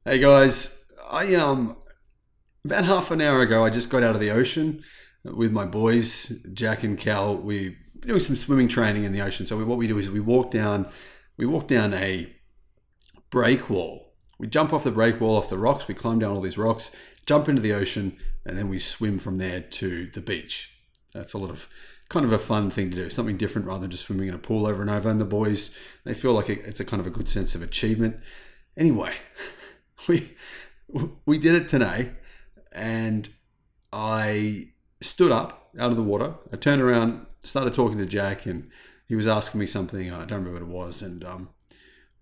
Hey guys, I about half an hour ago I just got out of the ocean with my boys, Jack and Cal. We're doing some swimming training in the ocean. So what we do is we walk down a break wall. We jump off the break wall off the rocks. We climb down all these rocks, jump into the ocean, and then we swim from there to the beach. That's a lot of kind of a fun thing to do, something different rather than just swimming in a pool over and over. And the boys, they feel like it's a kind of a good sense of achievement. Anyway, we we did it today, and I stood up out of the water. I turned around, started talking to Jack, and he was asking me something. I don't remember what it was, and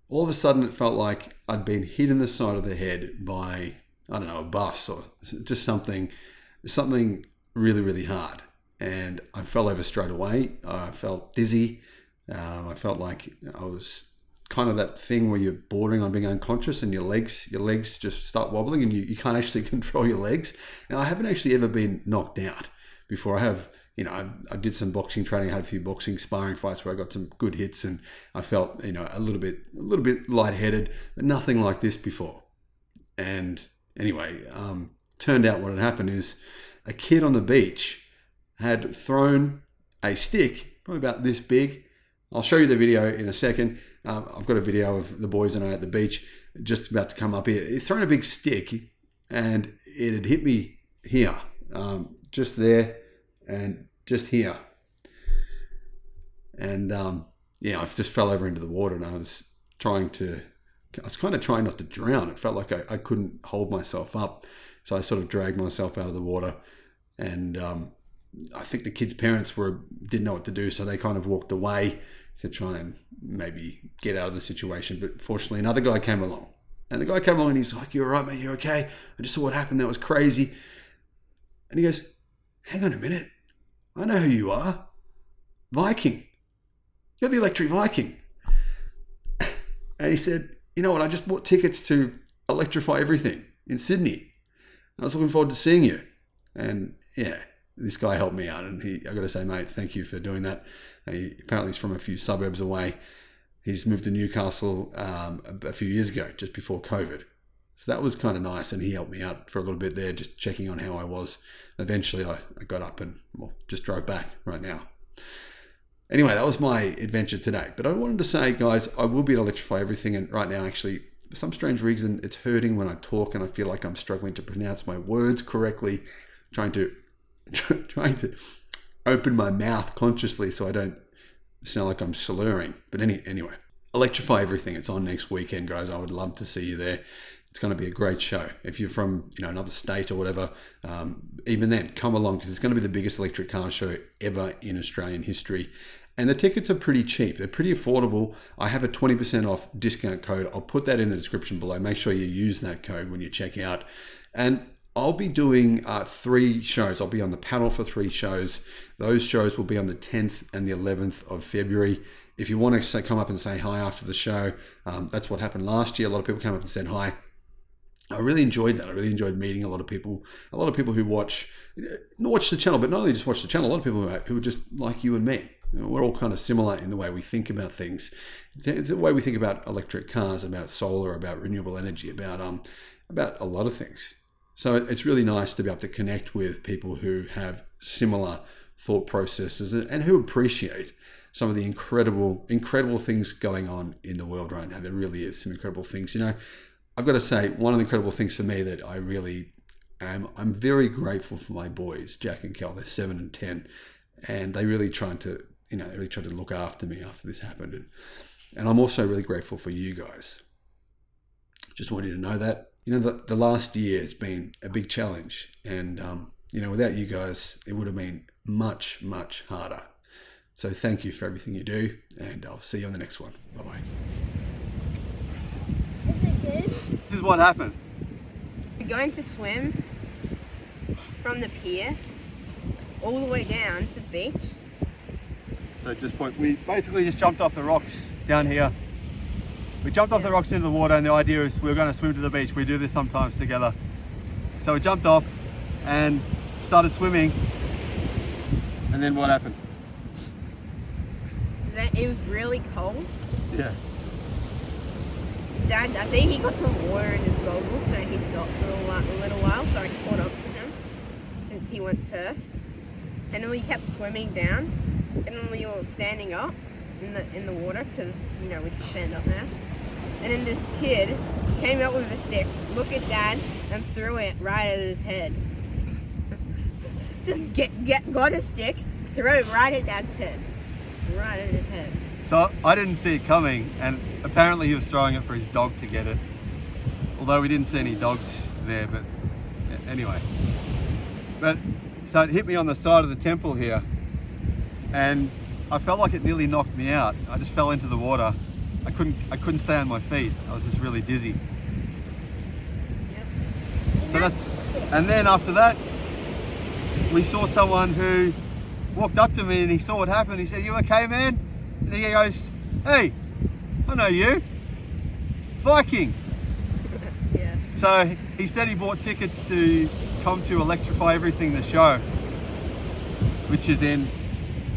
all of a sudden it felt like I'd been hit in the side of the head by, I don't know, a bus or just something really, really hard. And I fell over straight away. I felt dizzy. I felt like I was kind of that thing where you're bordering on being unconscious and your legs just start wobbling and you can't actually control your legs. Now, I haven't actually ever been knocked out before. I did some boxing training. I had a few boxing sparring fights where I got some good hits and I felt, a little bit lightheaded, but nothing like this before. And anyway, turned out what had happened is a kid on the beach had thrown a stick, probably about this big. I'll show you the video in a second. I've got a video of the boys and I at the beach just about to come up here. He'd thrown a big stick and it had hit me here, just there and just here. And I just fell over into the water and I was kind of trying not to drown. It felt like I couldn't hold myself up. So I sort of dragged myself out of the water and I think the kids' parents didn't know what to do, so they kind of walked away to try and maybe get out of the situation. But fortunately, another guy came along. And the guy came along and he's like, "You all right, mate? You okay? I just saw what happened. That was crazy." And he goes, "Hang on a minute. I know who you are. Viking. You're the Electric Viking." And he said, "You know what? I just bought tickets to Electrify Everything in Sydney. I was looking forward to seeing you." And yeah, this guy helped me out, and I got to say, mate, thank you for doing that. Apparently he's from a few suburbs away. He's moved to Newcastle a few years ago, just before COVID. So that was kind of nice, and he helped me out for a little bit there, just checking on how I was. Eventually I got up and just drove back right now. Anyway, that was my adventure today. But I wanted to say, guys, I will be at Electrify Everything, and right now, actually, for some strange reason, it's hurting when I talk, and I feel like I'm struggling to pronounce my words correctly, trying to open my mouth consciously so I don't sound like I'm slurring. But anyway, Electrify Everything. It's on next weekend, guys. I would love to see you there. It's going to be a great show. If you're from another state or whatever, even then, come along because it's going to be the biggest electric car show ever in Australian history. And the tickets are pretty cheap. They're pretty affordable. I have a 20% off discount code. I'll put that in the description below. Make sure you use that code when you check out. And I'll be doing 3 shows. I'll be on the panel for 3 shows. Those shows will be on the 10th and the 11th of February. If you want to come up and say hi after the show, that's what happened last year. A lot of people came up and said hi. I really enjoyed that. I really enjoyed meeting a lot of people who watch the channel, but not only just watch the channel, a lot of people who are just like you and me. We're all kind of similar in the way we think about things. It's the way we think about electric cars, about solar, about renewable energy, about a lot of things. So it's really nice to be able to connect with people who have similar thought processes and who appreciate some of the incredible things going on in the world right now. There really is some incredible things. I've got to say, one of the incredible things for me that I really I'm very grateful for my boys, Jack and Cal. They're 7 and 10, and they really tried to look after me after this happened. And I'm also really grateful for you guys. Just want you to know that. The last year has been a big challenge, and without you guys, it would have been much, much harder. So thank you for everything you do, and I'll see you on the next one. Bye-bye. Is it good? This is what happened. We're going to swim from the pier all the way down to the beach. So at this point, we basically just jumped off the rocks down here. We jumped off the rocks into the water, and the idea is we were going to swim to the beach. We do this sometimes together. So we jumped off and started swimming. And then what happened? It was really cold. Yeah. Dad, I think he got some water in his goggles. went first, and then we kept swimming down, and then we were standing up in the water because you know we can stand up now. And then this kid came up with a stick, looked at Dad, and threw it right at his head. Just got a stick, threw it right at Dad's head, right at his head. So I didn't see it coming, and apparently he was throwing it for his dog to get it. Although we didn't see any dogs there, but anyway. But so it hit me on the side of the temple here, and I felt like it nearly knocked me out. I just fell into the water. I couldn't stay on my feet. I was just really dizzy. Yep. And then after that, we saw someone who walked up to me and he saw what happened. He said, "You okay, man?" And he goes, "Hey, I know you, Viking." Yeah. So he said he bought tickets to come to Electrify Everything, the show, which is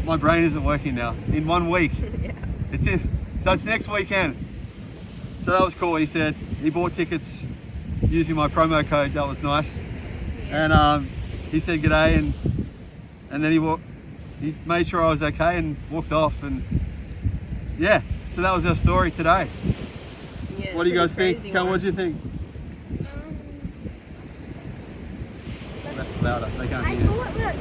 my brain isn't working now, in 1 week. Yeah. So it's next weekend. So that was cool. He said he bought tickets using my promo code. That was nice. Yeah. And he said g'day, and then he made sure I was okay and walked off. And yeah, so that was our story today. Yeah, What do you guys pretty think? crazy Cal, one. what do you think? That's louder. They can't I hear you. thought that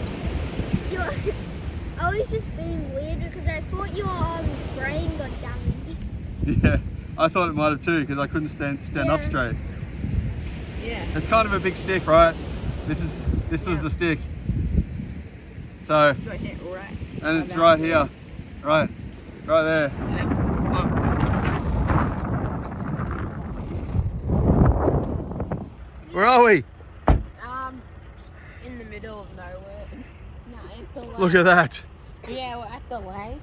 I was just being weird because I thought your brain got damaged. Yeah, I thought it might have too because I couldn't stand up Yeah. straight. Yeah. It's kind of a big stick, right? This was Yeah. the stick. So, Got hit right. and it's down right the here, road. right there. Where are we? In the middle of nowhere. No, at the Look at that. Yeah, we're at the lake.